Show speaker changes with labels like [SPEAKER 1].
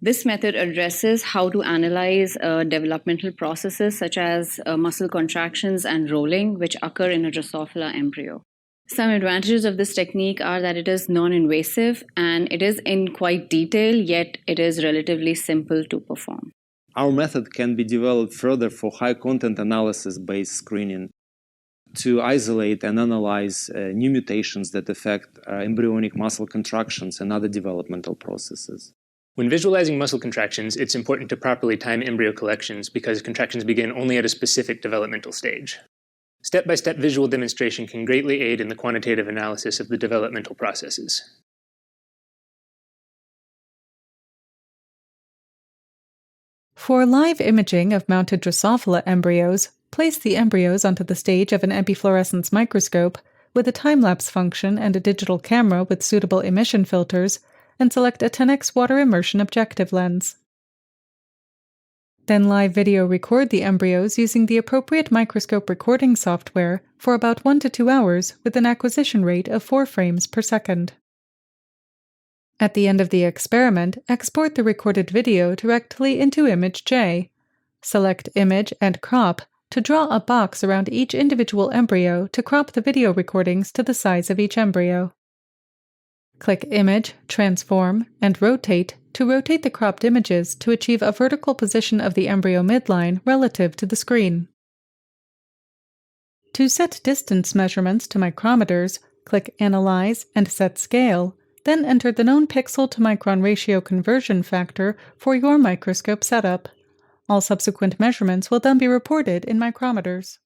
[SPEAKER 1] This method addresses how to analyze developmental processes such as muscle contractions and rolling, which occur in a Drosophila embryo. Some advantages of this technique are that it is non-invasive and it is in quite detail, yet it is relatively simple to perform.
[SPEAKER 2] Our method can be developed further for high-content analysis-based screening to isolate and analyze new mutations that affect embryonic muscle contractions and other developmental processes.
[SPEAKER 3] When visualizing muscle contractions, it's important to properly time embryo collections because contractions begin only at a specific developmental stage. Step-by-step visual demonstration can greatly aid in the quantitative analysis of the developmental processes.
[SPEAKER 4] For live imaging of mounted Drosophila embryos, place the embryos onto the stage of an epifluorescence microscope with a time-lapse function and a digital camera with suitable emission filters, and select a 10x water immersion objective lens. Then live video record the embryos using the appropriate microscope recording software for about 1 to 2 hours with an acquisition rate of 4 frames per second. At the end of the experiment, export the recorded video directly into Image J. Select Image and Crop to draw a box around each individual embryo to crop the video recordings to the size of each embryo. Click Image, Transform, and Rotate to rotate the cropped images to achieve a vertical position of the embryo midline relative to the screen. To set distance measurements to micrometers, click Analyze and Set Scale, then enter the known pixel to micron ratio conversion factor for your microscope setup. All subsequent measurements will then be reported in micrometers.